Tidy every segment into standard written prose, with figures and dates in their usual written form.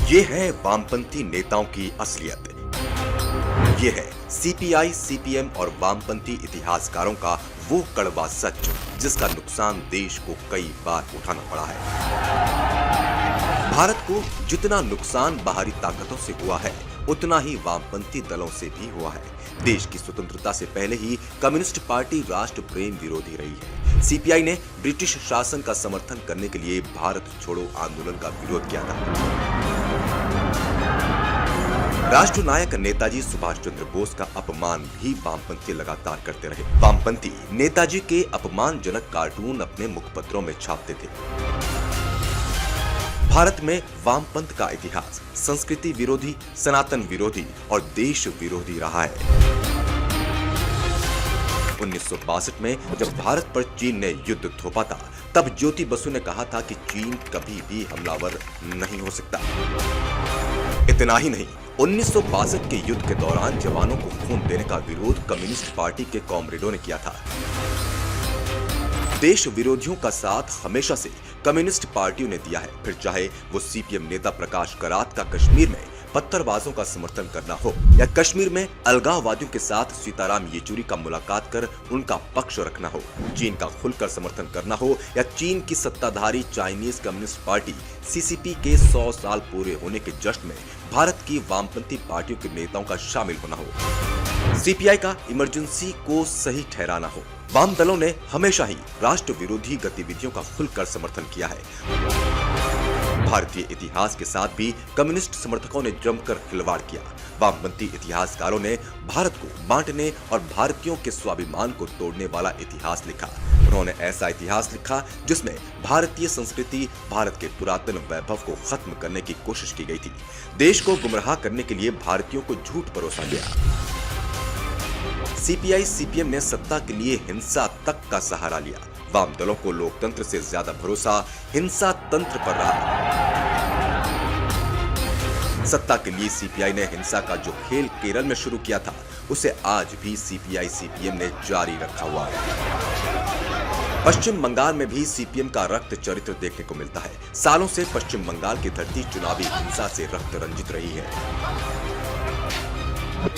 ये है वामपंथी नेताओं की असलियत। ये है सीपीआई, सीपीएम और वामपंथी इतिहासकारों का वो कड़वा सच जिसका नुकसान देश को कई बार उठाना पड़ा है। भारत को जितना नुकसान बाहरी ताकतों से हुआ है, उतना ही वामपंथी दलों से भी हुआ है। देश की स्वतंत्रता से पहले ही कम्युनिस्ट पार्टी राष्ट्र प्रेम विरोधी रही है। सीपीआई ने ब्रिटिश शासन का समर्थन करने के लिए भारत छोड़ो आंदोलन का विरोध किया था। राष्ट्रनायक नेताजी सुभाष चंद्र बोस का अपमान भी वामपंथी लगातार करते रहे। वामपंथी नेताजी के अपमानजनक कार्टून अपने मुखपत्रों में छापते थे। भारत में वामपंथ का इतिहास संस्कृति विरोधी, सनातन विरोधी और देश विरोधी रहा है। 1962 में जब भारत पर चीन ने युद्ध थोपा था, तब ज्योति बसु ने कहा था कि चीन कभी भी हमलावर नहीं हो सकता। इतना ही नहीं, 1962 के युद्ध के दौरान जवानों को खून देने का विरोध कम्युनिस्ट पार्टी के कॉमरेडों ने किया था। देश विरोधियों का साथ हमेशा से कम्युनिस्ट पार्टियों ने दिया है, फिर चाहे वो सीपीएम नेता प्रकाश करात का कश्मीर में पत्थरबाजों का समर्थन करना हो, या कश्मीर में अलगाववादियों के साथ सीताराम येचुरी का मुलाकात कर उनका पक्ष रखना हो, चीन का खुलकर समर्थन करना हो, या चीन की सत्ताधारी चाइनीज कम्युनिस्ट पार्टी सीसीपी के 100 साल पूरे होने के जश्न में भारत की वामपंथी पार्टियों के नेताओं का शामिल होना हो, सीपीआई का इमरजेंसी को सही ठहराना हो। वाम दलों ने हमेशा ही राष्ट्र विरोधी गतिविधियों का खुलकर समर्थन किया है। भारतीय इतिहास के साथ भी कम्युनिस्ट समर्थकों ने जमकर खिलवाड़ किया। वामपंथी इतिहासकारों ने भारत को बांटने और भारतीयों के स्वाभिमान को तोड़ने वाला इतिहास लिखा। उन्होंने ऐसा इतिहास लिखा जिसमें भारतीय संस्कृति, भारत के पुरातन वैभव को खत्म करने की कोशिश की गई थी। देश को गुमराह करने के लिए भारतीयों को झूठ परोसा गया। सीपीआई, सीपीएम ने सत्ता के लिए हिंसा तक का सहारा लिया। वाम दलों को लोकतंत्र से ज्यादा भरोसा हिंसा तंत्र पर रहा। सत्ता के लिए सीपीआई ने हिंसा का जो खेल केरल में शुरू किया था, उसे आज भी सीपीआई, सीपीएम ने जारी रखा हुआ है। पश्चिम बंगाल में भी सीपीएम का रक्त चरित्र देखने को मिलता है। सालों से पश्चिम बंगाल की धरती चुनावी हिंसा से रक्त रंजित रही है।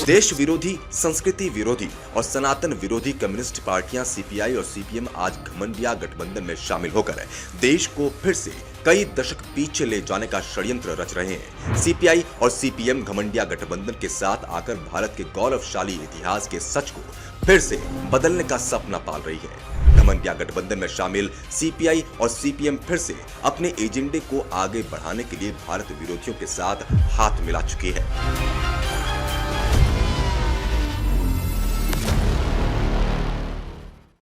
देश विरोधी, संस्कृति विरोधी और सनातन विरोधी कम्युनिस्ट पार्टियां सीपीआई और सीपीएम आज घमंडिया गठबंधन में शामिल होकर देश को फिर से कई दशक पीछे ले जाने का षड्यंत्र रच रहे हैं। सीपीआई और सीपीएम घमंडिया गठबंधन के साथ आकर भारत के गौरवशाली इतिहास के सच को फिर से बदलने का सपना पाल रही है। घमंडिया गठबंधन में शामिल सीपीआई और सीपीएम फिर से अपने एजेंडे को आगे बढ़ाने के लिए भारत विरोधियों के साथ हाथ मिला चुकी है।